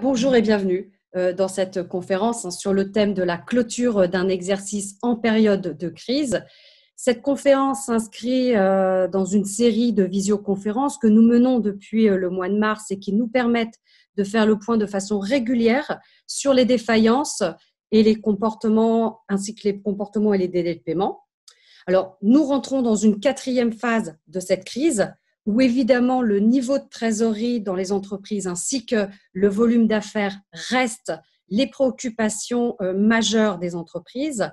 Bonjour et bienvenue dans cette conférence sur le thème de la clôture d'un exercice en période de crise. Cette conférence s'inscrit dans une série de visioconférences que nous menons depuis le mois de mars et qui nous permettent de faire le point de façon régulière sur les défaillances et les comportements, ainsi que les comportements et les délais de paiement. Alors, nous rentrons dans une quatrième phase de cette crise où évidemment le niveau de trésorerie dans les entreprises ainsi que le volume d'affaires restent les préoccupations majeures des entreprises.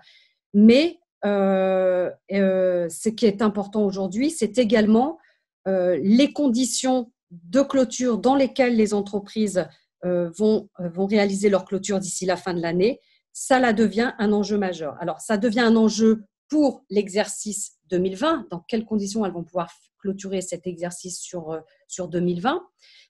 Mais ce qui est important aujourd'hui, c'est également les conditions de clôture dans lesquelles les entreprises vont réaliser leur clôture d'ici la fin de l'année. Ça devient un enjeu majeur. Alors, ça devient un enjeu pour l'exercice 2020, dans quelles conditions elles vont pouvoir clôturer cet exercice sur 2020,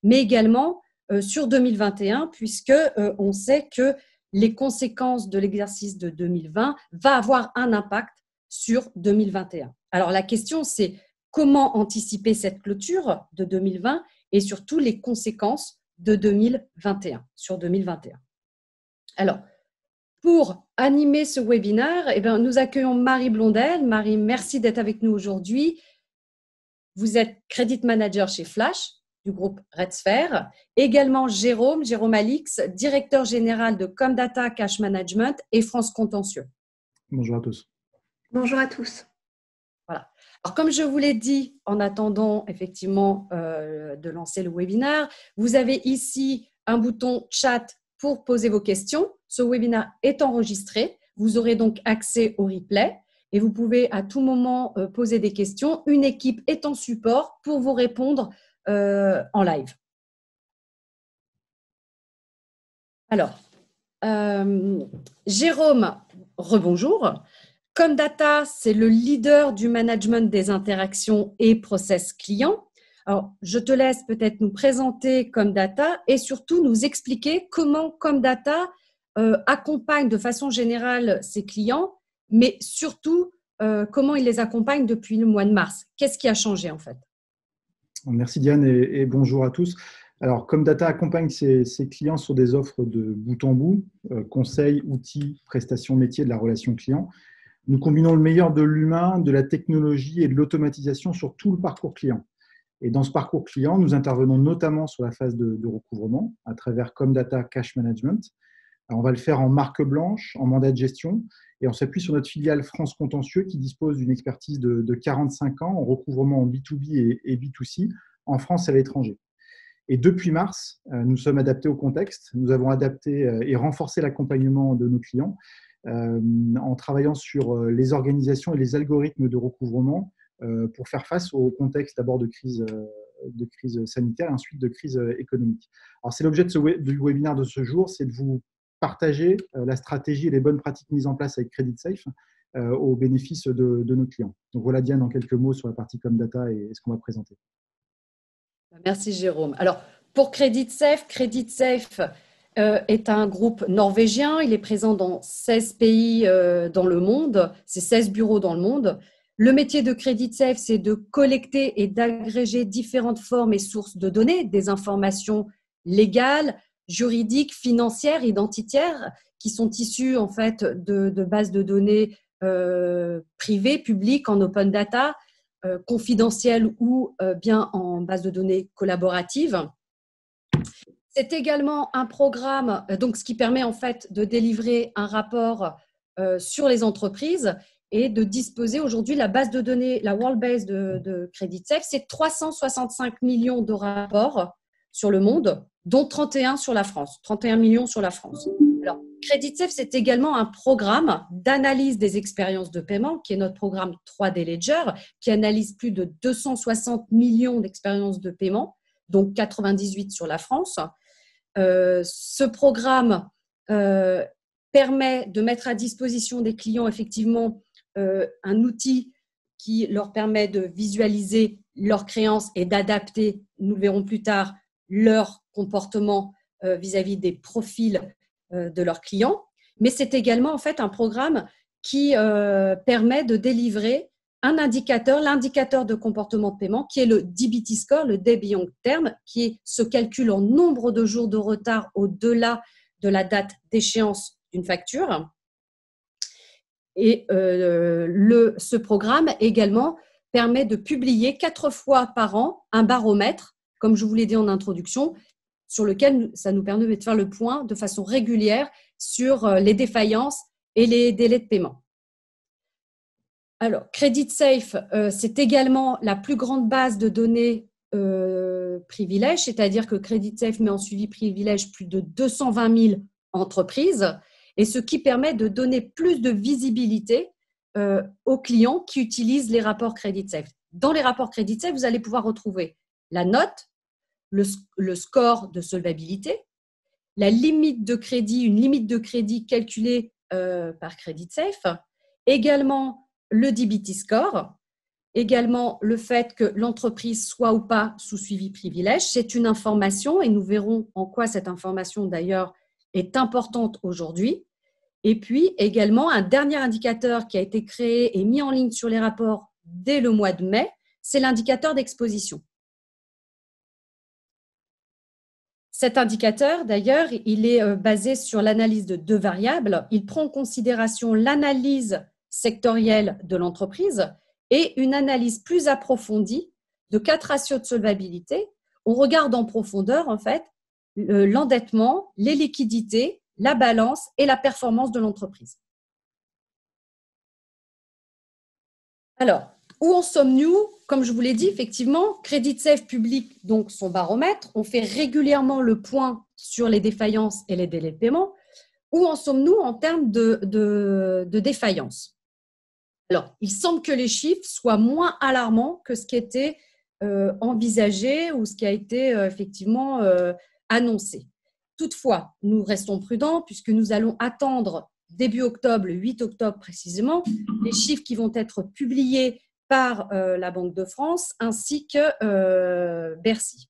mais également sur 2021, puisque on sait que les conséquences de l'exercice de 2020 va avoir un impact sur 2021. Alors la question, c'est comment anticiper cette clôture de 2020 et surtout les conséquences de 2021 sur 2021. Alors, pour animer ce webinaire, nous accueillons Marie Blondel. Marie, merci d'être avec nous aujourd'hui. Vous êtes Credit Manager chez Flash, du groupe RedSphere. Également Jérôme Alix, directeur général de Comdata Cash Management et France Contentieux. Bonjour à tous. Bonjour à tous. Voilà. Alors, comme je vous l'ai dit, en attendant effectivement de lancer le webinaire, vous avez ici un bouton chat pour poser vos questions. Ce webinaire est enregistré. Vous aurez donc accès au replay et vous pouvez à tout moment poser des questions. Une équipe est en support pour vous répondre en live. Alors, Jérôme, rebonjour. Comdata, c'est le leader du management des interactions et process clients. Alors, je te laisse peut-être nous présenter Comdata et surtout nous expliquer comment Comdata accompagne de façon générale ses clients, mais surtout comment il les accompagne depuis le mois de mars. Qu'est-ce qui a changé en fait? Merci Diane et bonjour à tous. Alors, Comdata accompagne ses clients sur des offres de bout en bout, conseils, outils, prestations métiers de la relation client. Nous combinons le meilleur de l'humain, de la technologie et de l'automatisation sur tout le parcours client. Et dans ce parcours client, nous intervenons notamment sur la phase de recouvrement à travers Comdata Cash Management. Alors, on va le faire en marque blanche, en mandat de gestion, et on s'appuie sur notre filiale France Contentieux qui dispose d'une expertise de 45 ans en recouvrement en B2B et B2C en France et à l'étranger. Et depuis mars, nous sommes adaptés au contexte. Nous avons adapté et renforcé l'accompagnement de nos clients en travaillant sur les organisations et les algorithmes de recouvrement pour faire face au contexte d'abord de crise sanitaire et ensuite de crise économique. Alors, c'est l'objet du webinaire de ce jour, c'est de vous partager la stratégie et les bonnes pratiques mises en place avec CreditSafe au bénéfice de nos clients. Donc voilà Diane, en quelques mots sur la partie Comdata et ce qu'on va présenter. Merci Jérôme. Alors, pour CreditSafe est un groupe norvégien. Il est présent dans 16 pays dans le monde. C'est 16 bureaux dans le monde. Le métier de CreditSafe, c'est de collecter et d'agréger différentes formes et sources de données, des informations légales, juridiques, financières, identitaires, qui sont issues en fait de bases de données privées, publiques, en open data, confidentielles ou bien en base de données collaborative. C'est également un programme, donc ce qui permet en fait de délivrer un rapport sur les entreprises et de disposer aujourd'hui la base de données, la Worldbase de CreditSafe, c'est 365 millions de rapports sur le monde, dont 31 sur la France, 31 millions sur la France. Alors, CreditSafe, c'est également un programme d'analyse des expériences de paiement, qui est notre programme 3D Ledger, qui analyse plus de 260 millions d'expériences de paiement, donc 98 sur la France. Ce programme permet de mettre à disposition des clients effectivement un outil qui leur permet de visualiser leurs créances et d'adapter, nous le verrons plus tard, leur comportement vis-à-vis des profils de leurs clients. Mais c'est également en fait un programme qui permet de délivrer un indicateur, l'indicateur de comportement de paiement, qui est le DBT score, le Day Beyond Term, qui se calcule en nombre de jours de retard au-delà de la date d'échéance d'une facture. Et ce programme également permet de publier 4 fois par an un baromètre, comme je vous l'ai dit en introduction, sur lequel ça nous permet de faire le point de façon régulière sur les défaillances et les délais de paiement. Alors, CreditSafe, c'est également la plus grande base de données privilèges, c'est-à-dire que CreditSafe met en suivi privilège plus de 220 000 entreprises, et ce qui permet de donner plus de visibilité aux clients qui utilisent les rapports CreditSafe. Dans les rapports CreditSafe, vous allez pouvoir retrouver la note, le score de solvabilité, la limite de crédit, une limite de crédit calculée par CreditSafe, également le DBT score, également le fait que l'entreprise soit ou pas sous suivi privilège. C'est une information et nous verrons en quoi cette information d'ailleurs est importante aujourd'hui. Et puis également un dernier indicateur qui a été créé et mis en ligne sur les rapports dès le mois de mai, c'est l'indicateur d'exposition. Cet indicateur, d'ailleurs, il est basé sur l'analyse de 2 variables. Il prend en considération l'analyse sectorielle de l'entreprise et une analyse plus approfondie de 4 ratios de solvabilité. On regarde en profondeur, en fait, l'endettement, les liquidités, la balance et la performance de l'entreprise. Alors, où en sommes-nous? Comme je vous l'ai dit, effectivement, CreditSafe publie donc son baromètre. On fait régulièrement le point sur les défaillances et les délais de paiement. Où en sommes-nous en termes de défaillances? Alors, il semble que les chiffres soient moins alarmants que ce qui était envisagé ou ce qui a été effectivement annoncé. Toutefois, nous restons prudents puisque nous allons attendre début octobre, le 8 octobre précisément, les chiffres qui vont être publiés par la Banque de France ainsi que Bercy.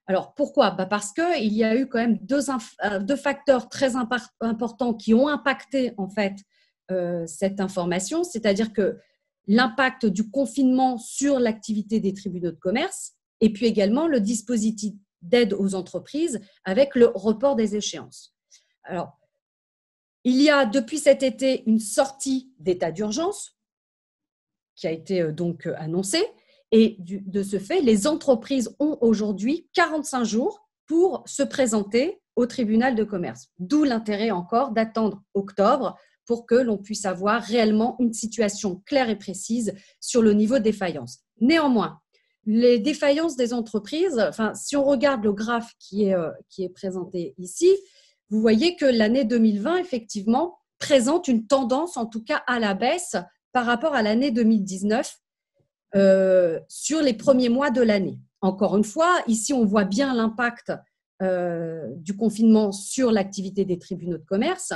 Alors, pourquoi? Parce qu'il y a eu quand même deux facteurs très importants qui ont impacté en fait cette information, c'est-à-dire que l'impact du confinement sur l'activité des tribunaux de commerce et puis également le dispositif d'aide aux entreprises avec le report des échéances. Alors, il y a depuis cet été une sortie d'état d'urgence qui a été donc annoncée et de ce fait, les entreprises ont aujourd'hui 45 jours pour se présenter au tribunal de commerce. D'où l'intérêt encore d'attendre octobre pour que l'on puisse avoir réellement une situation claire et précise sur le niveau de défaillance. Néanmoins, les défaillances des entreprises, enfin, si on regarde le graphe qui est présenté ici, vous voyez que l'année 2020, effectivement, présente une tendance, en tout cas à la baisse, par rapport à l'année 2019 sur les premiers mois de l'année. Encore une fois, ici, on voit bien l'impact du confinement sur l'activité des tribunaux de commerce.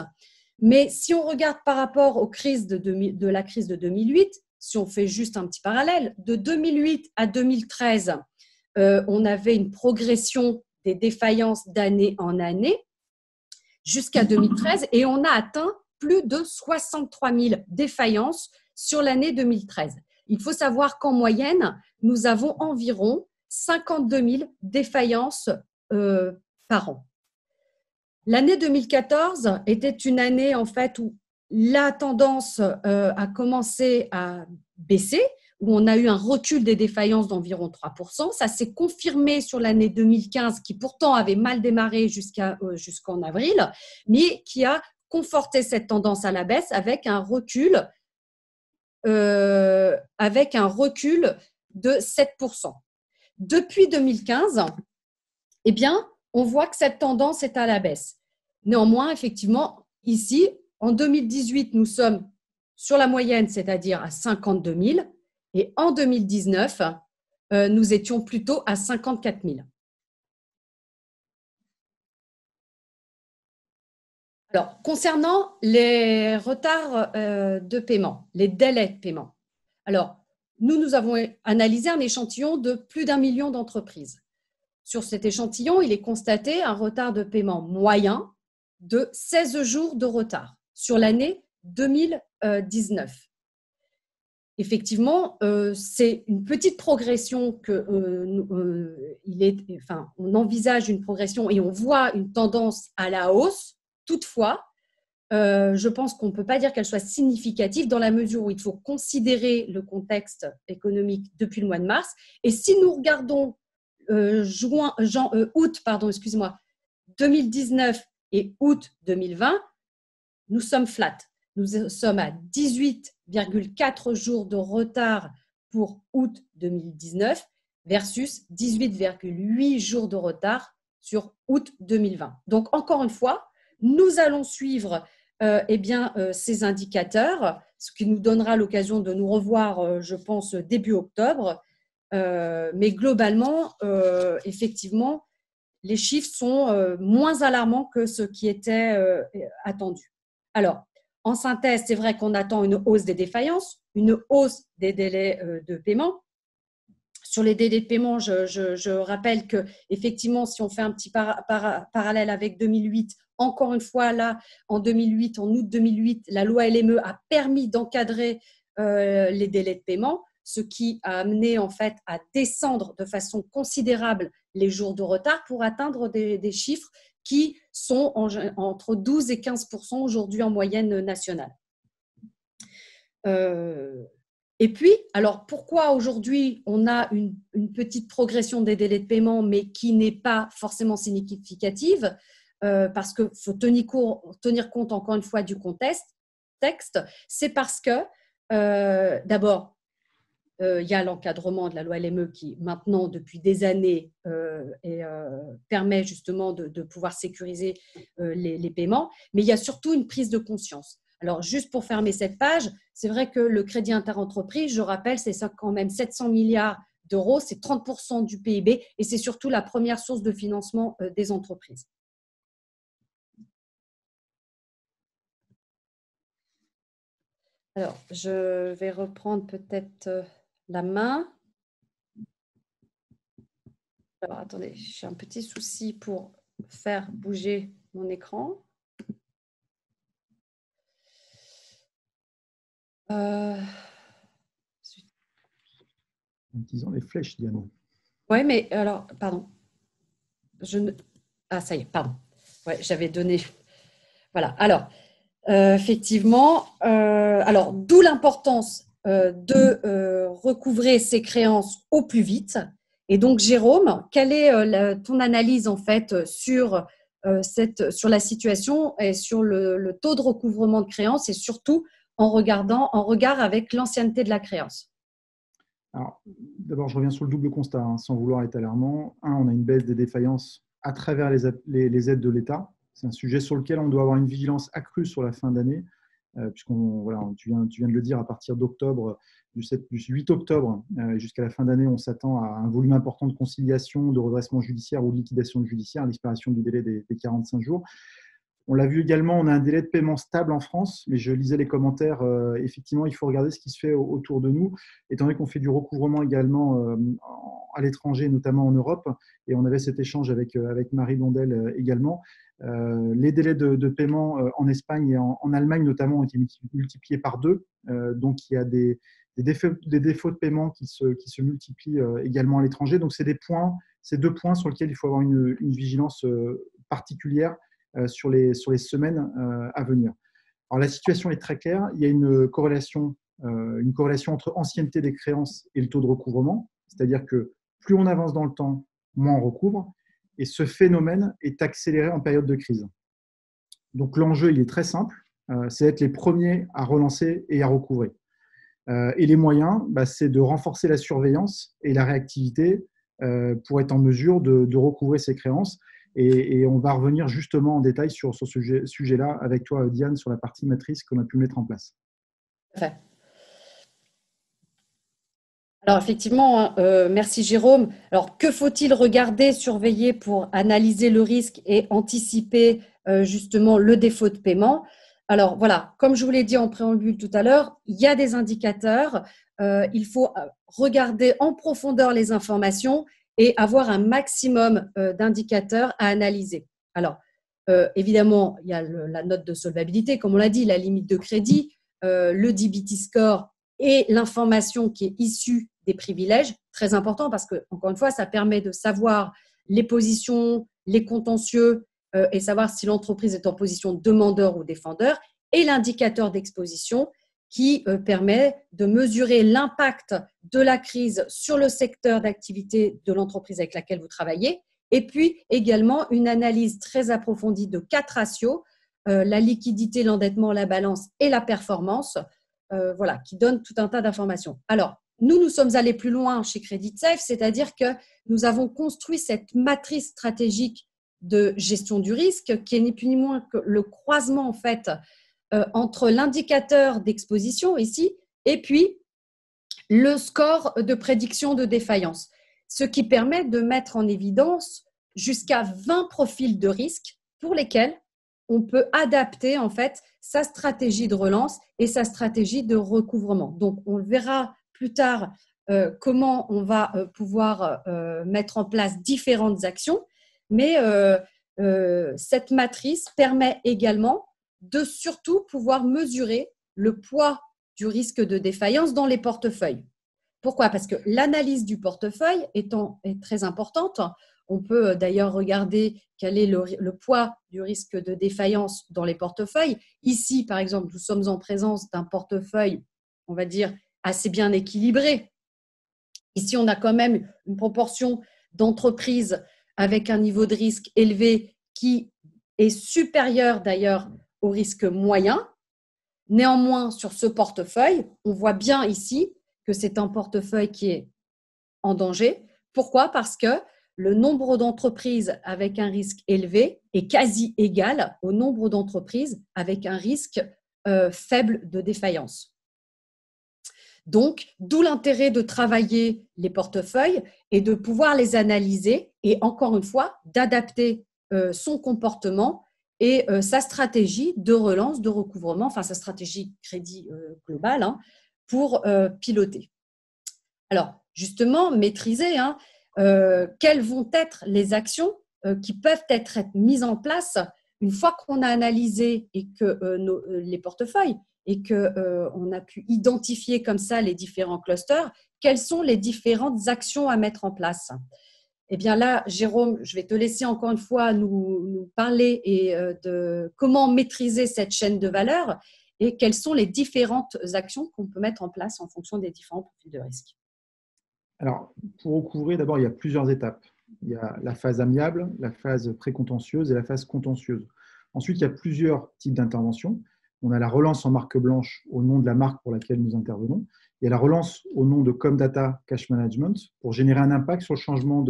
Mais si on regarde par rapport aux crises de la crise de 2008, si on fait juste un petit parallèle, de 2008 à 2013, on avait une progression des défaillances d'année en année jusqu'à 2013 et on a atteint plus de 63 000 défaillances sur l'année 2013. Il faut savoir qu'en moyenne, nous avons environ 52 000 défaillances par an. L'année 2014 était une année en fait où la tendance a commencé à baisser, où on a eu un recul des défaillances d'environ 3%. Ça s'est confirmé sur l'année 2015, qui pourtant avait mal démarré jusqu'en avril, mais qui a conforté cette tendance à la baisse avec un recul de 7%. Depuis 2015, eh bien, on voit que cette tendance est à la baisse. Néanmoins, effectivement, ici, en 2018, nous sommes sur la moyenne, c'est-à-dire à 52 000, et en 2019, nous étions plutôt à 54 000. Alors, concernant les retards de paiement, les délais de paiement, alors, nous avons analysé un échantillon de plus d'1 million d'entreprises. Sur cet échantillon, il est constaté un retard de paiement moyen de 16 jours de retard sur l'année 2019. effectivement, c'est une petite progression on envisage une progression et on voit une tendance à la hausse. Toutefois, je pense qu'on ne peut pas dire qu'elle soit significative dans la mesure où il faut considérer le contexte économique depuis le mois de mars. Et si nous regardons août 2019 et août 2020, nous sommes flat. Nous sommes à 18,4 jours de retard pour août 2019 versus 18,8 jours de retard sur août 2020. Donc, encore une fois, nous allons suivre ces indicateurs, ce qui nous donnera l'occasion de nous revoir, je pense, début octobre. Mais globalement, effectivement, les chiffres sont moins alarmants que ce qui était attendu. Alors, en synthèse, c'est vrai qu'on attend une hausse des défaillances, une hausse des délais de paiement. Sur les délais de paiement, je rappelle qu'effectivement, si on fait un petit parallèle avec 2008, encore une fois, là, en août 2008, la loi LME a permis d'encadrer les délais de paiement, ce qui a amené en fait à descendre de façon considérable les jours de retard pour atteindre des chiffres qui sont entre 12 et 15% aujourd'hui en moyenne nationale. Et puis, alors pourquoi aujourd'hui on a une petite progression des délais de paiement mais qui n'est pas forcément significative, parce qu'il faut tenir compte encore une fois du contexte, c'est parce que d'abord, il y a l'encadrement de la loi LME qui, maintenant, depuis des années, permet justement de pouvoir sécuriser les paiements, mais il y a surtout une prise de conscience. Alors, juste pour fermer cette page, c'est vrai que le crédit interentreprise, je rappelle, c'est quand même 700 milliards d'euros, c'est 30% du PIB et c'est surtout la première source de financement des entreprises. Alors, je vais reprendre peut-être la main. Alors, attendez, j'ai un petit souci pour faire bouger mon écran. En utilisant les flèches, Diane. Oui, mais alors, pardon. Ah, ça y est, pardon. Ouais, j'avais donné. Voilà. Alors, effectivement, d'où l'importance de recouvrer ces créances au plus vite. Et donc, Jérôme, quelle est ton analyse en fait sur la situation et sur le taux de recouvrement de créances et surtout en regard avec l'ancienneté de la créance? Alors, d'abord, je reviens sur le double constat, hein, sans vouloir être alarmant. On a une baisse des défaillances à travers les aides de l'État. C'est un sujet sur lequel on doit avoir une vigilance accrue sur la fin d'année, tu viens de le dire, à partir d'octobre, du 8 octobre jusqu'à la fin d'année, on s'attend à un volume important de conciliation, de redressement judiciaire ou de liquidation judiciaire, à l'expiration du délai des 45 jours. On l'a vu également, on a un délai de paiement stable en France, mais je lisais les commentaires. Effectivement, il faut regarder ce qui se fait autour de nous, étant donné qu'on fait du recouvrement également à l'étranger, notamment en Europe. Et on avait cet échange avec Marie Blondel également. Les délais de paiement en Espagne et en Allemagne, notamment, ont été multipliés par 2. Donc, il y a des défauts de paiement qui se multiplient également à l'étranger. Donc, c'est 2 points sur lesquels il faut avoir une vigilance particulière sur les semaines à venir. Alors, la situation est très claire. Il y a une corrélation entre ancienneté des créances et le taux de recouvrement. C'est-à-dire que plus on avance dans le temps, moins on recouvre. Et ce phénomène est accéléré en période de crise. Donc, l'enjeu, il est très simple. C'est d'être les premiers à relancer et à recouvrer. Et les moyens, c'est de renforcer la surveillance et la réactivité pour être en mesure de recouvrer ces créances. Et on va revenir justement en détail sur ce sujet-là avec toi, Diane, sur la partie matrice qu'on a pu mettre en place. Parfait. Alors effectivement, merci Jérôme. Alors que faut-il regarder, surveiller pour analyser le risque et anticiper justement le défaut de paiement? Alors voilà, comme je vous l'ai dit en préambule tout à l'heure, il y a des indicateurs. Il faut regarder en profondeur les informations et avoir un maximum d'indicateurs à analyser. Alors évidemment, il y a la note de solvabilité, comme on l'a dit, la limite de crédit, le DBT score et l'information qui est issue des privilèges, très important parce que, encore une fois, ça permet de savoir les positions, les contentieux et savoir si l'entreprise est en position demandeur ou défendeur, et l'indicateur d'exposition qui permet de mesurer l'impact de la crise sur le secteur d'activité de l'entreprise avec laquelle vous travaillez, et puis également une analyse très approfondie de 4 ratios, la liquidité, l'endettement, la balance et la performance, voilà, qui donne tout un tas d'informations. Alors, nous sommes allés plus loin chez CreditSafe, c'est-à-dire que nous avons construit cette matrice stratégique de gestion du risque, qui est ni plus ni moins que le croisement, en fait, entre l'indicateur d'exposition ici et puis le score de prédiction de défaillance, ce qui permet de mettre en évidence jusqu'à 20 profils de risque pour lesquels on peut adapter en fait sa stratégie de relance et sa stratégie de recouvrement. Donc, on verra plus tard comment on va pouvoir mettre en place différentes actions, mais cette matrice permet également de surtout pouvoir mesurer le poids du risque de défaillance dans les portefeuilles. Pourquoi? Parce que l'analyse du portefeuille est très importante. On peut d'ailleurs regarder quel est le poids du risque de défaillance dans les portefeuilles. Ici, par exemple, nous sommes en présence d'un portefeuille, on va dire, assez bien équilibré. Ici, on a quand même une proportion d'entreprises avec un niveau de risque élevé qui est supérieur d'ailleurs au risque moyen. Néanmoins, sur ce portefeuille, on voit bien ici que c'est un portefeuille qui est en danger. Pourquoi? Parce que le nombre d'entreprises avec un risque élevé est quasi égal au nombre d'entreprises avec un risque faible de défaillance. Donc, d'où l'intérêt de travailler les portefeuilles et de pouvoir les analyser et, encore une fois, d'adapter son comportement et sa stratégie de relance, de recouvrement, enfin sa stratégie crédit globale, hein, pour piloter. Alors, justement, maîtriser quelles vont être les actions qui peuvent être mises en place une fois qu'on a analysé et que les portefeuilles et qu'on a pu identifier comme ça les différents clusters, quelles sont les différentes actions à mettre en place? Eh bien là, Jérôme, je vais te laisser encore une fois nous parler de comment maîtriser cette chaîne de valeur et quelles sont les différentes actions qu'on peut mettre en place en fonction des différents profils de risque. Alors, pour recouvrer, d'abord, il y a plusieurs étapes. Il y a la phase amiable, la phase précontentieuse et la phase contentieuse. Ensuite, il y a plusieurs types d'interventions. On a la relance en marque blanche au nom de la marque pour laquelle nous intervenons. Il y a la relance au nom de Comdata Cash Management pour générer un impact sur le changement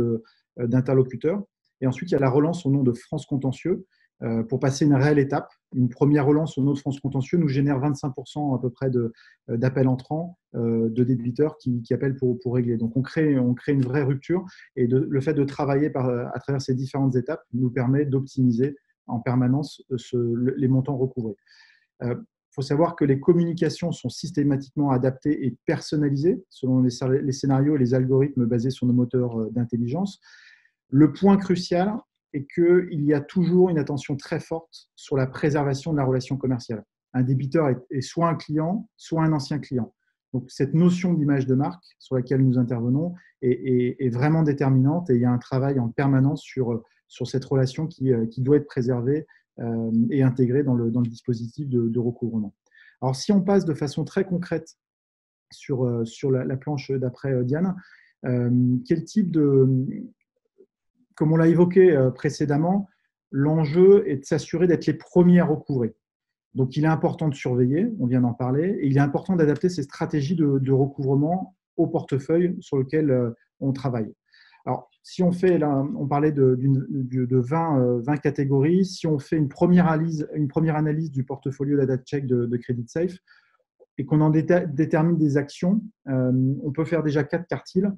d'interlocuteur. Et ensuite, il y a la relance au nom de France Contentieux pour passer une réelle étape. Une première relance au nom de France Contentieux nous génère 25% à peu près d'appels entrants, de débiteurs qui appellent pour régler. Donc, on crée une vraie rupture et le fait de travailler à travers ces différentes étapes nous permet d'optimiser en permanence les montants recouvrés. Il faut savoir que les communications sont systématiquement adaptées et personnalisées selon les scénarios et les algorithmes basés sur nos moteurs d'intelligence. Le point crucial est qu'il y a toujours une attention très forte sur la préservation de la relation commerciale. Un débiteur est soit un client, soit un ancien client. Donc, cette notion d'image de marque sur laquelle nous intervenons est vraiment déterminante et il y a un travail en permanence sur cette relation qui doit être préservée et intégrée dans le dispositif de recouvrement. Alors, si on passe de façon très concrète sur la planche d'après Diane, quel type comme on l'a évoqué précédemment, l'enjeu est de s'assurer d'être les premiers à recouvrer. Donc, il est important de surveiller, on vient d'en parler, et il est important d'adapter ces stratégies de recouvrement au portefeuille sur lequel on travaille. Alors, si on fait, là, on parlait de 20 catégories, si on fait une première analyse du portfolio data check de CreditSafe et qu'on en détermine des actions, on peut faire déjà 4 quartiles,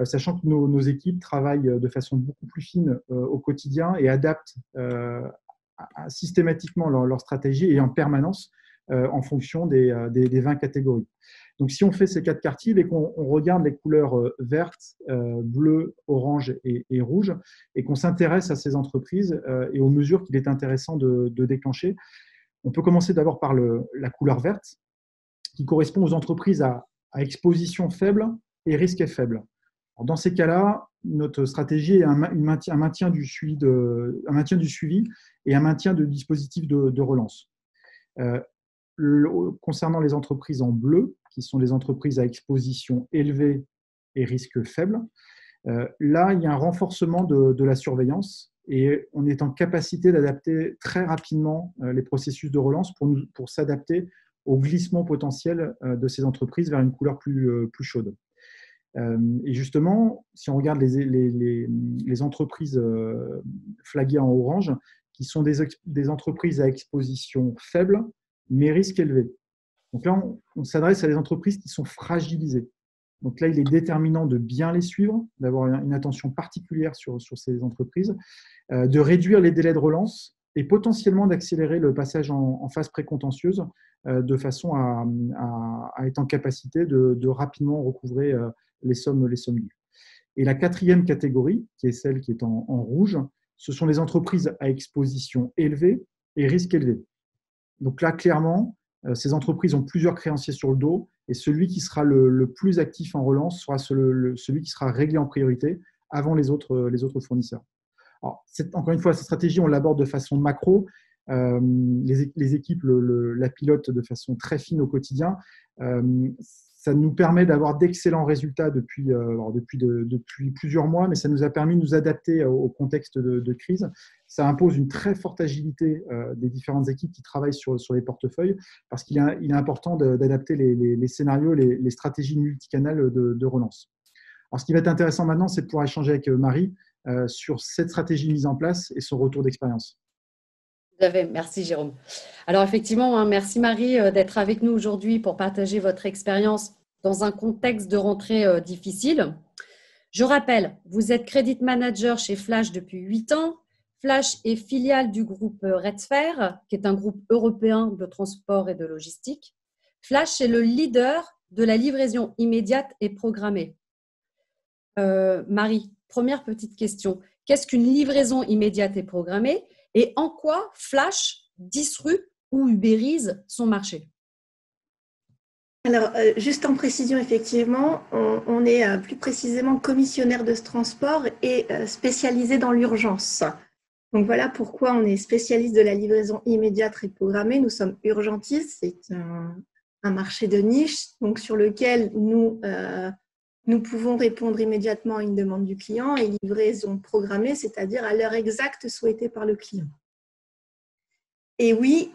sachant que nos équipes travaillent de façon beaucoup plus fine au quotidien et adaptent systématiquement leur stratégie et en permanence en fonction des 20 catégories. Donc, si on fait ces 4 quartiles et qu'on regarde les couleurs vertes, bleues, orange et rouge, et qu'on s'intéresse à ces entreprises et aux mesures qu'il est intéressant de déclencher, on peut commencer d'abord par la couleur verte, qui correspond aux entreprises à à exposition faible et risque est faible. Alors, dans ces cas-là, notre stratégie est un maintien du suivi et un maintien de dispositifs de relance. Concernant les entreprises en bleu, qui sont les entreprises à exposition élevée et risque faible, là, il y a un renforcement de la surveillance et on est en capacité d'adapter très rapidement les processus de relance pour s'adapter au glissement potentiel de ces entreprises vers une couleur plus chaude. Et justement, si on regarde les entreprises flaguées en orange, qui sont des entreprises à exposition faible, mais risque élevé. Donc là, on s'adresse à des entreprises qui sont fragilisées. Donc là, il est déterminant de bien les suivre, d'avoir une attention particulière sur ces entreprises, de réduire les délais de relance et potentiellement d'accélérer le passage en phase précontentieuse de façon à être en capacité de rapidement recouvrer les sommes dues. Et la quatrième catégorie, qui est celle qui est en rouge, ce sont les entreprises à exposition élevée et risque élevé. Donc là, clairement, ces entreprises ont plusieurs créanciers sur le dos et celui qui sera le plus actif en relance sera celui qui sera réglé en priorité avant les autres fournisseurs. Alors, encore une fois, cette stratégie, on l'aborde de façon macro. Les équipes la pilotent de façon très fine au quotidien. Ça nous permet d'avoir d'excellents résultats depuis plusieurs mois, mais ça nous a permis de nous adapter au contexte de crise. Ça impose une très forte agilité des différentes équipes qui travaillent sur les portefeuilles, parce qu'il est important d'adapter les scénarios, les stratégies multicanales de relance. Alors, ce qui va être intéressant maintenant, c'est de pouvoir échanger avec Marie sur cette stratégie mise en place et son retour d'expérience. Tout à fait. Merci Jérôme. Alors effectivement, merci Marie d'être avec nous aujourd'hui pour partager votre expérience dans un contexte de rentrée difficile. Je rappelle, vous êtes Credit Manager chez Flash depuis 8 ans. Flash est filiale du groupe Redsphere, qui est un groupe européen de transport et de logistique. Flash est le leader de la livraison immédiate et programmée. Marie, première petite question. Qu'est-ce qu'une livraison immédiate et programmée et en quoi Flash disrupte ou ubérise son marché? Alors, juste en précision, effectivement, on est plus précisément commissionnaire de ce transport et spécialisé dans l'urgence. Donc, voilà pourquoi on est spécialiste de la livraison immédiate et programmée. Nous sommes urgentistes, c'est un marché de niche donc, sur lequel nous pouvons répondre immédiatement à une demande du client et livraison programmée, c'est-à-dire à l'heure exacte souhaitée par le client. Et oui,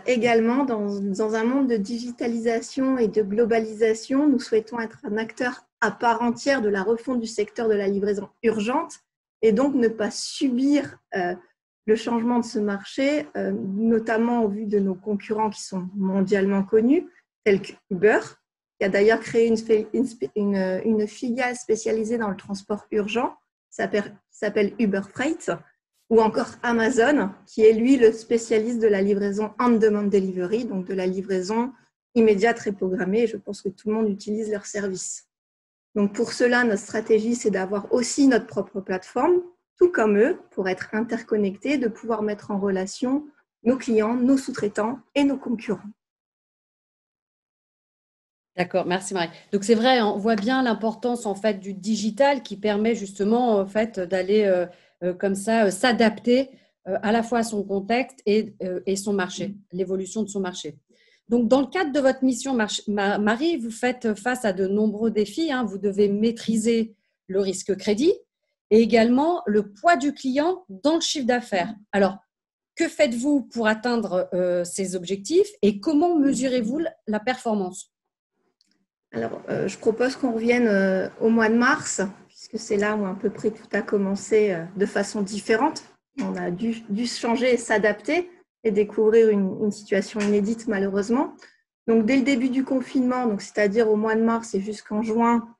également, dans un monde de digitalisation et de globalisation, nous souhaitons être un acteur à part entière de la refonte du secteur de la livraison urgente et donc ne pas subir le changement de ce marché, notamment au vu de nos concurrents qui sont mondialement connus, tels qu'Uber, qui a d'ailleurs créé une filiale spécialisée dans le transport urgent, qui s'appelle Uber Freight, ou encore Amazon, qui est lui le spécialiste de la livraison on-demand delivery, donc de la livraison immédiate reprogrammée. Je pense que tout le monde utilise leurs services. Donc pour cela, notre stratégie, c'est d'avoir aussi notre propre plateforme, tout comme eux, pour être interconnectés, de pouvoir mettre en relation nos clients, nos sous-traitants et nos concurrents. D'accord, merci Marie. Donc c'est vrai, on voit bien l'importance en fait du digital qui permet justement en fait d'aller comme ça s'adapter à la fois à son contexte et son marché, l'évolution de son marché. Donc dans le cadre de votre mission, Marie, vous faites face à de nombreux défis. Vous devez maîtriser le risque crédit et également le poids du client dans le chiffre d'affaires. Alors, que faites-vous pour atteindre ces objectifs et comment mesurez-vous la performance? Alors, je propose qu'on revienne au mois de mars, puisque c'est là où à peu près tout a commencé de façon différente. On a dû changer et s'adapter et découvrir une situation inédite, malheureusement. Donc, dès le début du confinement, c'est-à-dire au mois de mars et jusqu'en juin,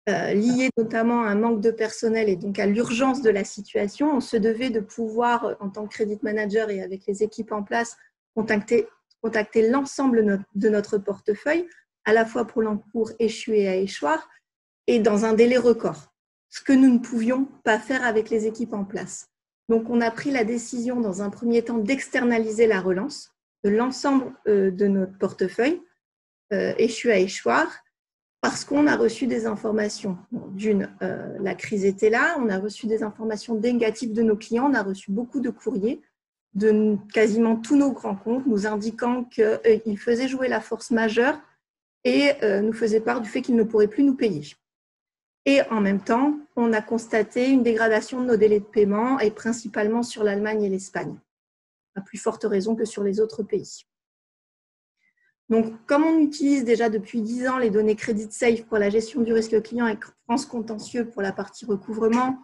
lié notamment à un manque de personnel et donc à l'urgence de la situation, on se devait de pouvoir, en tant que credit manager et avec les équipes en place, contacter l'ensemble de notre portefeuille, à la fois pour l'encours échué à échoir et dans un délai record, ce que nous ne pouvions pas faire avec les équipes en place. Donc, on a pris la décision dans un premier temps d'externaliser la relance de l'ensemble de notre portefeuille échu à échoir parce qu'on a reçu des informations. D'une, la crise était là, on a reçu des informations négatives de nos clients, on a reçu beaucoup de courriers de quasiment tous nos grands comptes nous indiquant qu'ils faisaient jouer la force majeure et nous faisaient part du fait qu'ils ne pourraient plus nous payer. Et en même temps, on a constaté une dégradation de nos délais de paiement, et principalement sur l'Allemagne et l'Espagne, à plus forte raison que sur les autres pays. Donc, comme on utilise déjà depuis 10 ans les données CreditSafe pour la gestion du risque client et France Contentieux pour la partie recouvrement,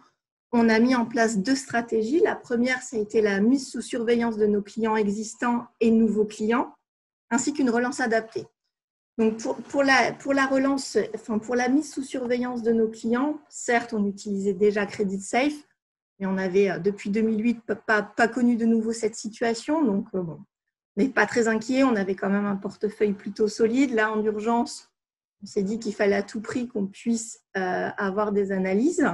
on a mis en place 2 stratégies. La première, ça a été la mise sous surveillance de nos clients existants et nouveaux clients, ainsi qu'une relance adaptée. Donc, pour la relance, enfin pour la mise sous surveillance de nos clients, certes, on utilisait déjà CreditSafe, mais on avait depuis 2008 pas connu de nouveau cette situation. Donc, bon, on n'est pas très inquiet. On avait quand même un portefeuille plutôt solide. Là, en urgence, on s'est dit qu'il fallait à tout prix qu'on puisse avoir des analyses.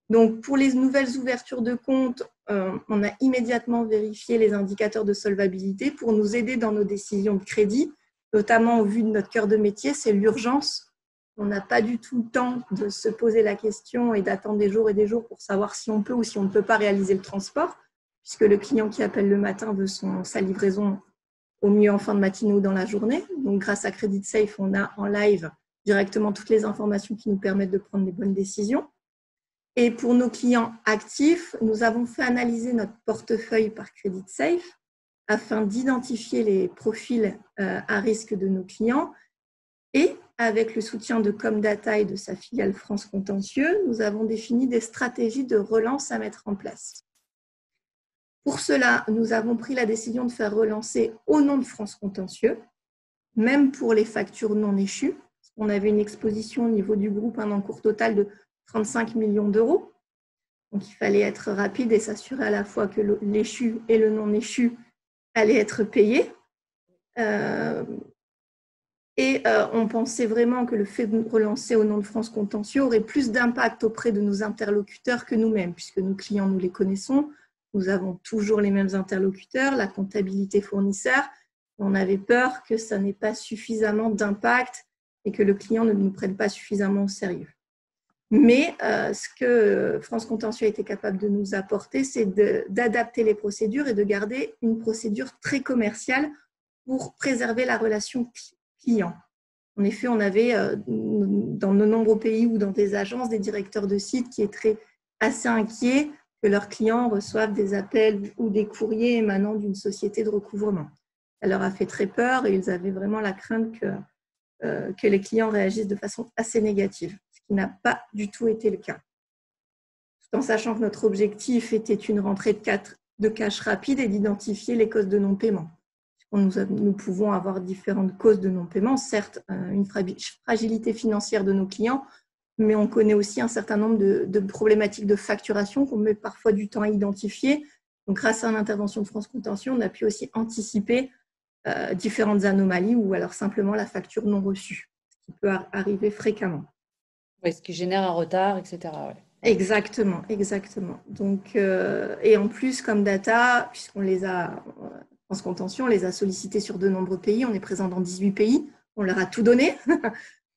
Donc, pour les nouvelles ouvertures de compte, on a immédiatement vérifié les indicateurs de solvabilité pour nous aider dans nos décisions de crédit, notamment au vu de notre cœur de métier, c'est l'urgence. On n'a pas du tout le temps de se poser la question et d'attendre des jours et des jours pour savoir si on peut ou si on ne peut pas réaliser le transport, puisque le client qui appelle le matin veut sa livraison au mieux en fin de matinée ou dans la journée. Donc, grâce à CreditSafe, on a en live directement toutes les informations qui nous permettent de prendre les bonnes décisions. Et pour nos clients actifs, nous avons fait analyser notre portefeuille par CreditSafe afin d'identifier les profils à risque de nos clients. Et avec le soutien de Comdata et de sa filiale France Contentieux, nous avons défini des stratégies de relance à mettre en place. Pour cela, nous avons pris la décision de faire relancer au nom de France Contentieux, même pour les factures non échues. On avait une exposition au niveau du groupe, un encours total de 35 millions d'euros. Donc, il fallait être rapide et s'assurer à la fois que l'échu et le non échu allaient être payés. On pensait vraiment que le fait de relancer au nom de France Contentieux aurait plus d'impact auprès de nos interlocuteurs que nous-mêmes, puisque nos clients, nous les connaissons. Nous avons toujours les mêmes interlocuteurs, la comptabilité fournisseur. On avait peur que ça n'ait pas suffisamment d'impact et que le client ne nous prenne pas suffisamment au sérieux. Mais ce que France Contentieux a été capable de nous apporter, c'est d'adapter les procédures et de garder une procédure très commerciale pour préserver la relation client. En effet, on avait dans de nombreux pays ou dans des agences des directeurs de sites qui étaient assez inquiets que leurs clients reçoivent des appels ou des courriers émanant d'une société de recouvrement. Ça leur a fait très peur et ils avaient vraiment la crainte que les clients réagissent de façon assez négative, ce qui n'a pas du tout été le cas. Tout en sachant que notre objectif était une rentrée de cash rapide et d'identifier les causes de non-paiement. Nous pouvons avoir différentes causes de non-paiement, certes une fragilité financière de nos clients, mais on connaît aussi un certain nombre de problématiques de facturation qu'on met parfois du temps à identifier. Donc, grâce à l'intervention de France Contentieux, on a pu aussi anticiper différentes anomalies ou alors simplement la facture non reçue, ce qui peut arriver fréquemment. Oui, ce qui génère un retard, etc. Ouais. Exactement, exactement. Donc, et en plus, Comdata, puisqu'on les a, France Contentieux, on les a sollicités sur de nombreux pays, on est présent dans 18 pays, on leur a tout donné,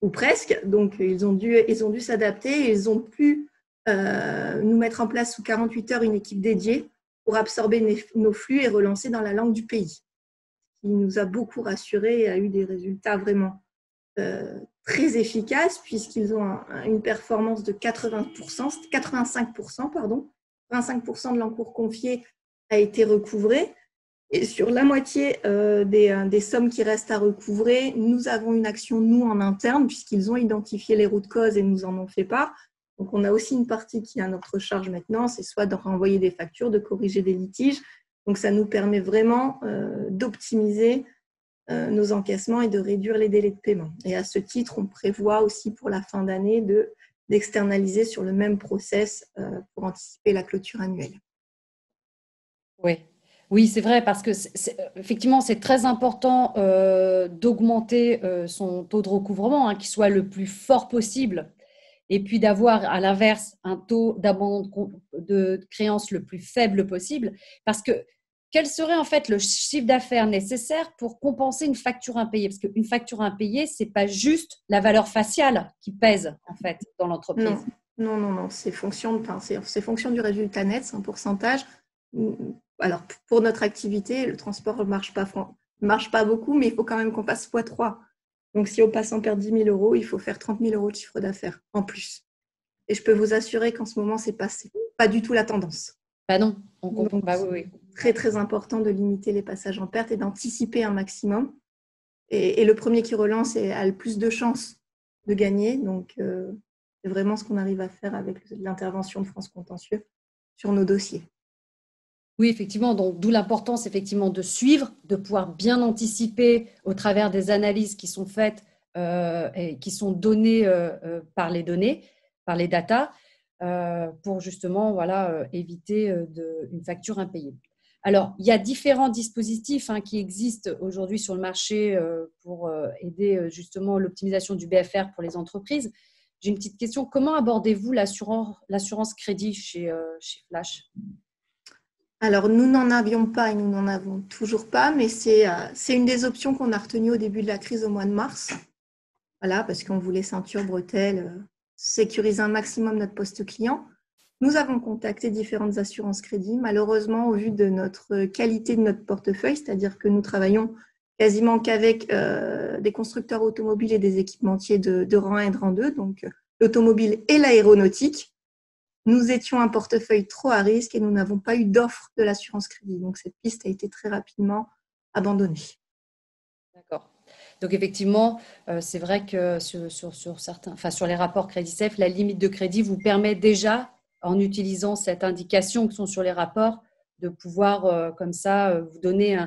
ou presque, donc ils ont dû s'adapter et ils ont pu nous mettre en place sous 48 heures une équipe dédiée pour absorber nos flux et relancer dans la langue du pays. Qui nous a beaucoup rassurés et a eu des résultats vraiment très efficaces puisqu'ils ont une performance de 85%, pardon. 85% de l'encours confié a été recouvré. Et sur la moitié des sommes qui restent à recouvrer, nous avons une action, nous, en interne, puisqu'ils ont identifié les routes causes et nous en ont fait part. Donc, on a aussi une partie qui est à notre charge maintenant, c'est soit de renvoyer des factures, de corriger des litiges. Donc, ça nous permet vraiment d'optimiser nos encaissements et de réduire les délais de paiement. Et à ce titre, on prévoit aussi pour la fin d'année d'externaliser sur le même process pour anticiper la clôture annuelle. Oui, c'est vrai, parce que effectivement, c'est très important d'augmenter son taux de recouvrement, qu'il soit le plus fort possible, et puis d'avoir à l'inverse un taux d'abandon de créance le plus faible possible, parce que quel serait en fait le chiffre d'affaires nécessaire pour compenser une facture impayée? Parce qu'une facture impayée, ce n'est pas juste la valeur faciale qui pèse en fait dans l'entreprise. Non. C'est fonction du résultat net, c'est un pourcentage. Alors, pour notre activité, le transport ne marche pas beaucoup, mais il faut quand même qu'on passe x3. Donc, si on passe en perd 10 000 euros, il faut faire 30 000 euros de chiffre d'affaires en plus. Et je peux vous assurer qu'en ce moment, c'est pas du tout la tendance. Bah non, on comprend. Donc, Bah oui. Très, très important de limiter les passages en perte et d'anticiper un maximum. Et le premier qui relance a le plus de chances de gagner. Donc, c'est vraiment ce qu'on arrive à faire avec l'intervention de France Contentieux sur nos dossiers. Oui, effectivement, donc d'où l'importance effectivement de suivre, de pouvoir bien anticiper au travers des analyses qui sont faites et qui sont données par les données, par les datas, pour justement éviter une facture impayée. Alors, il y a différents dispositifs qui existent aujourd'hui sur le marché pour aider justement l'optimisation du BFR pour les entreprises. J'ai une petite question. Comment abordez-vous l'assurance crédit chez Flash? Alors, nous n'en avions pas et nous n'en avons toujours pas, mais c'est une des options qu'on a retenues au début de la crise au mois de mars. Voilà, parce qu'on voulait ceinture, bretelles, sécuriser un maximum notre poste client. Nous avons contacté différentes assurances crédit. Malheureusement, au vu de notre qualité de notre portefeuille, c'est-à-dire que nous travaillons quasiment qu'avec des constructeurs automobiles et des équipementiers de rang 1 et de rang 2, donc l'automobile et l'aéronautique, nous étions un portefeuille trop à risque et nous n'avons pas eu d'offre de l'assurance crédit. Donc, cette piste a été très rapidement abandonnée. D'accord. Donc, effectivement, c'est vrai que sur les rapports Crédit Safe, la limite de crédit vous permet déjà, en utilisant cette indication qui sont sur les rapports, de pouvoir, comme ça, vous donner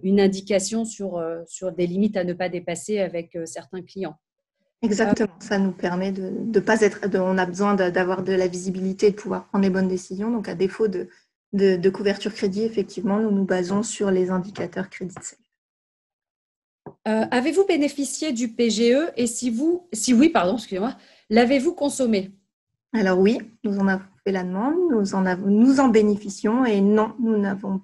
une indication sur des limites à ne pas dépasser avec certains clients. Exactement, ça nous permet de pas être. On a besoin d'avoir de la visibilité et de pouvoir prendre les bonnes décisions. Donc, à défaut de couverture crédit, effectivement, nous nous basons sur les indicateurs Crédit Safe. Avez-vous bénéficié du PGE et si oui, excusez-moi, l'avez-vous consommé? Alors oui, nous en avons fait la demande, nous en bénéficions et non, nous ne l'avons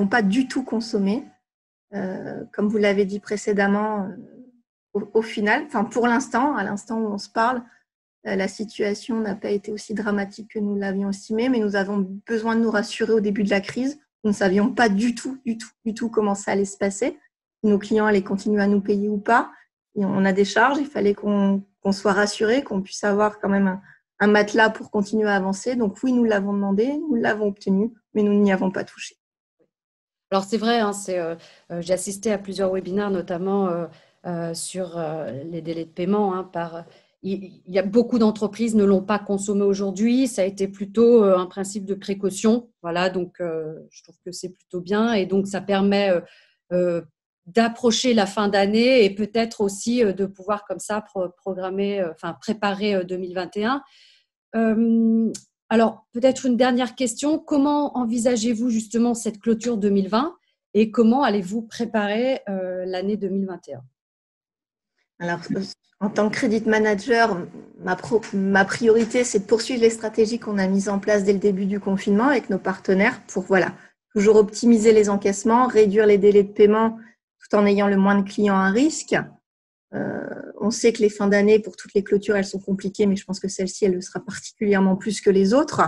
pas du tout consommé. Comme vous l'avez dit précédemment, au final, enfin pour l'instant, à l'instant où on se parle, la situation n'a pas été aussi dramatique que nous l'avions estimé, mais nous avons besoin de nous rassurer au début de la crise. Nous ne savions pas du tout comment ça allait se passer. Si nos clients allaient continuer à nous payer ou pas. Et on a des charges, il fallait qu'on soit rassuré, qu'on puisse avoir quand même un matelas pour continuer à avancer. Donc oui, nous l'avons demandé, nous l'avons obtenu, mais nous n'y avons pas touché. Alors c'est vrai, j'ai assisté à plusieurs webinaires, notamment sur les délais de paiement. Il y a beaucoup d'entreprises ne l'ont pas consommé aujourd'hui. Ça a été plutôt un principe de précaution. Voilà, donc je trouve que c'est plutôt bien et donc ça permet d'approcher la fin d'année et peut-être aussi de pouvoir comme ça préparer 2021. Alors, peut-être une dernière question. Comment envisagez-vous justement cette clôture 2020 et comment allez-vous préparer l'année 2021? Alors, en tant que credit manager, ma priorité, c'est de poursuivre les stratégies qu'on a mises en place dès le début du confinement avec nos partenaires pour toujours optimiser les encaissements, réduire les délais de paiement tout en ayant le moins de clients à risque. On sait que les fins d'année, pour toutes les clôtures, elles sont compliquées, mais je pense que celle-ci, elle le sera particulièrement plus que les autres.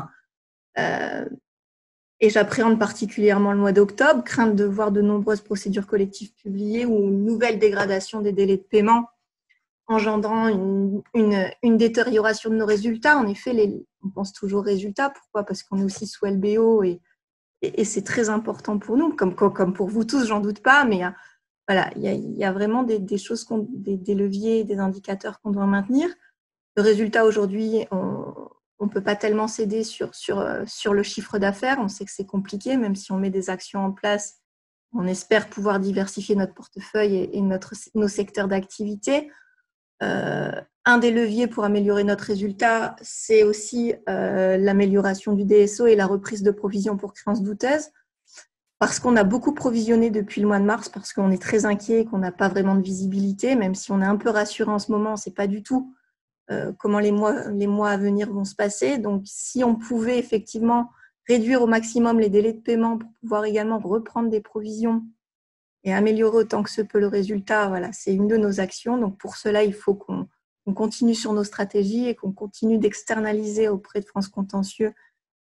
Et j'appréhende particulièrement le mois d'octobre, crainte de voir de nombreuses procédures collectives publiées ou une nouvelle dégradation des délais de paiement engendrant une détérioration de nos résultats. En effet, on pense toujours résultats. Pourquoi? Parce qu'on est aussi sous LBO et c'est très important pour nous, comme pour vous tous, j'en doute pas, mais voilà, il y a vraiment des choses, des leviers, des indicateurs qu'on doit maintenir. Le résultat aujourd'hui, on ne peut pas tellement céder sur le chiffre d'affaires. On sait que c'est compliqué, même si on met des actions en place. On espère pouvoir diversifier notre portefeuille et nos secteurs d'activité. Un des leviers pour améliorer notre résultat, c'est aussi l'amélioration du DSO et la reprise de provisions pour créances douteuses. Parce qu'on a beaucoup provisionné depuis le mois de mars, parce qu'on est très inquiet et qu'on n'a pas vraiment de visibilité, même si on est un peu rassuré en ce moment, on ne sait pas du tout comment les mois à venir vont se passer. Donc, si on pouvait effectivement réduire au maximum les délais de paiement pour pouvoir également reprendre des provisions et améliorer autant que se peut le résultat. Voilà, c'est une de nos actions. Donc, pour cela, il faut qu'on continue sur nos stratégies et qu'on continue d'externaliser auprès de France Contentieux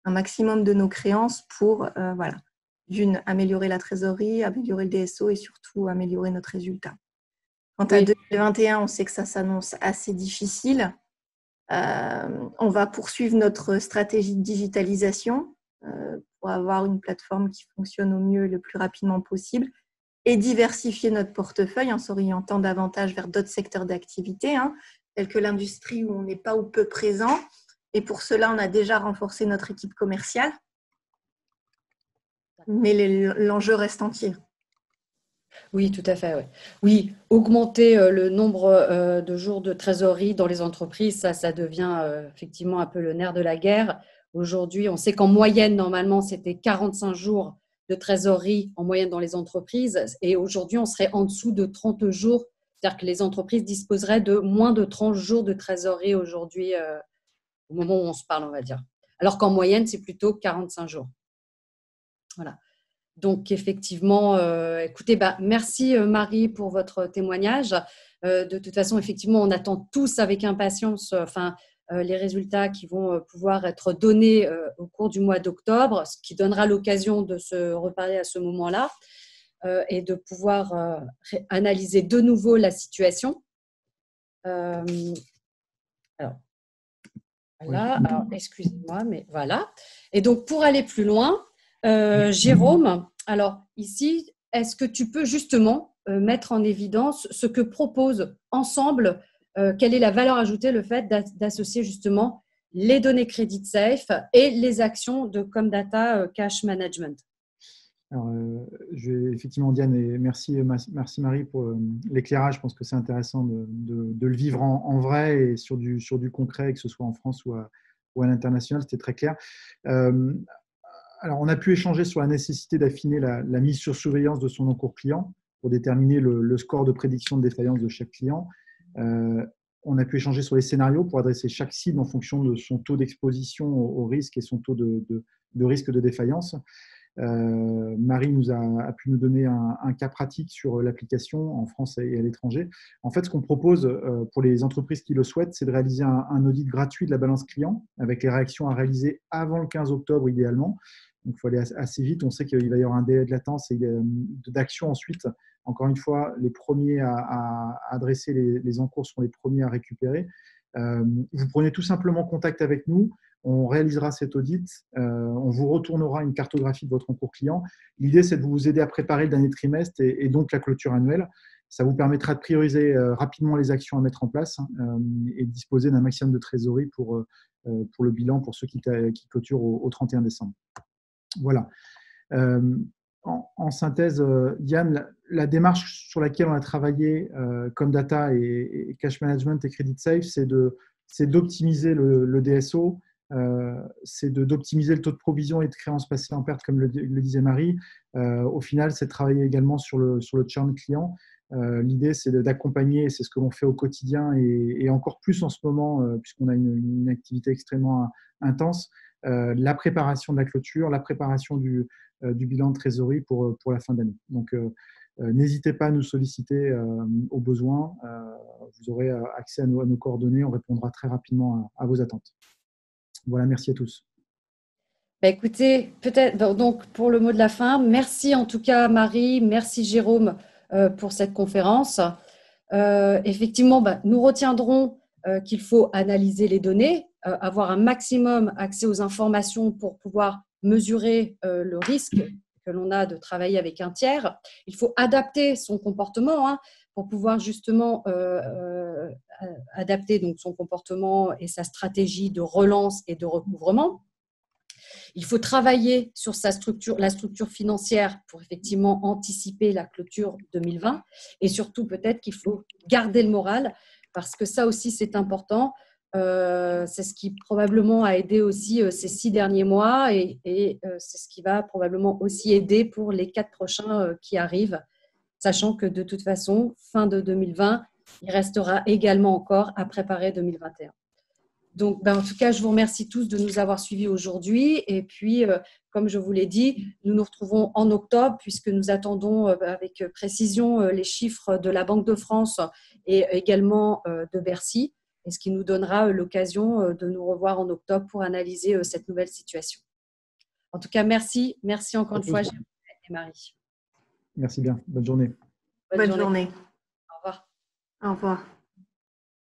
un maximum de nos créances pour, voilà, d'une, améliorer la trésorerie, améliorer le DSO et surtout améliorer notre résultat. Quant à 2021, on sait que ça s'annonce assez difficile. On va poursuivre notre stratégie de digitalisation pour avoir une plateforme qui fonctionne au mieux et le plus rapidement possible et diversifier notre portefeuille en s'orientant davantage vers d'autres secteurs d'activité, tels que l'industrie où on n'est pas ou peu présent. Et pour cela, on a déjà renforcé notre équipe commerciale. Mais l'enjeu reste entier. Oui, tout à fait. Ouais. Oui, augmenter le nombre de jours de trésorerie dans les entreprises, ça devient effectivement un peu le nerf de la guerre. Aujourd'hui, on sait qu'en moyenne, normalement, c'était 45 jours de trésorerie en moyenne dans les entreprises. Et aujourd'hui, on serait en dessous de 30 jours. C'est-à-dire que les entreprises disposeraient de moins de 30 jours de trésorerie aujourd'hui, au moment où on se parle, on va dire. Alors qu'en moyenne, c'est plutôt 45 jours. Voilà. Donc, effectivement, écoutez, merci Marie pour votre témoignage. De toute façon, effectivement, on attend tous avec impatience les résultats qui vont pouvoir être donnés au cours du mois d'octobre, ce qui donnera l'occasion de se reparler à ce moment-là et de pouvoir analyser de nouveau la situation. Alors, voilà. Alors, excusez-moi, mais voilà. Et donc, pour aller plus loin, Jérôme, alors ici, est-ce que tu peux justement mettre en évidence ce que propose ensemble, quelle est la valeur ajoutée, le fait d'associer justement les données CreditSafe et les actions de Comdata Cash Management? Alors, effectivement, Diane, et merci Marie pour l'éclairage. Je pense que c'est intéressant de le vivre en vrai et sur du concret, que ce soit en France ou à l'international, c'était très clair. Alors, on a pu échanger sur la nécessité d'affiner la mise sur surveillance de son encours client pour déterminer le score de prédiction de défaillance de chaque client. On a pu échanger sur les scénarios pour adresser chaque cible en fonction de son taux d'exposition au risque et son taux de risque de défaillance. Marie a pu nous donner un cas pratique sur l'application en France et à l'étranger. En fait, ce qu'on propose pour les entreprises qui le souhaitent, c'est de réaliser un audit gratuit de la balance client avec les réactions à réaliser avant le 15 octobre idéalement. Donc, il faut aller assez vite. On sait qu'il va y avoir un délai de latence et d'action ensuite. Encore une fois, les premiers à adresser les encours sont les premiers à récupérer. Vous prenez tout simplement contact avec nous. On réalisera cet audit, on vous retournera une cartographie de votre encours client. L'idée, c'est de vous aider à préparer le dernier trimestre et donc la clôture annuelle. Ça vous permettra de prioriser rapidement les actions à mettre en place et de disposer d'un maximum de trésorerie pour le bilan, pour ceux qui clôturent au 31 décembre. Voilà. En synthèse, Diane, la démarche sur laquelle on a travaillé Comdata et Cash Management et CreditSafe, c'est d'optimiser le DSO, c'est d'optimiser le taux de provision et de créances passées en perte, comme le disait Marie. Au final, c'est de travailler également sur le churn client. L'idée, c'est d'accompagner, c'est ce que l'on fait au quotidien et encore plus en ce moment, puisqu'on a une activité extrêmement intense, la préparation de la clôture, la préparation du bilan de trésorerie pour la fin d'année. Donc, n'hésitez pas à nous solliciter au besoin. Vous aurez accès à nos coordonnées. On répondra très rapidement à vos attentes. Voilà, merci à tous. Écoutez, peut-être donc pour le mot de la fin, merci en tout cas Marie, merci Jérôme pour cette conférence. Effectivement, nous retiendrons qu'il faut analyser les données, avoir un maximum accès aux informations pour pouvoir mesurer le risque que l'on a de travailler avec un tiers. Il faut adapter son comportement pour pouvoir justement adapter donc son comportement et sa stratégie de relance et de recouvrement. Il faut travailler sur la structure financière pour effectivement anticiper la clôture 2020 et surtout peut-être qu'il faut garder le moral parce que ça aussi c'est important. C'est ce qui probablement a aidé aussi ces 6 derniers mois et c'est ce qui va probablement aussi aider pour les 4 prochains qui arrivent, sachant que de toute façon, fin de 2020, il restera également encore à préparer 2021. Donc, en tout cas, je vous remercie tous de nous avoir suivis aujourd'hui. Et puis, comme je vous l'ai dit, nous nous retrouvons en octobre puisque nous attendons avec précision les chiffres de la Banque de France et également de Bercy, et ce qui nous donnera l'occasion de nous revoir en octobre pour analyser cette nouvelle situation. En tout cas, merci. Merci encore une fois, Jérôme et Marie. Merci bien. Bonne journée. Bonne journée. Au revoir. Au revoir.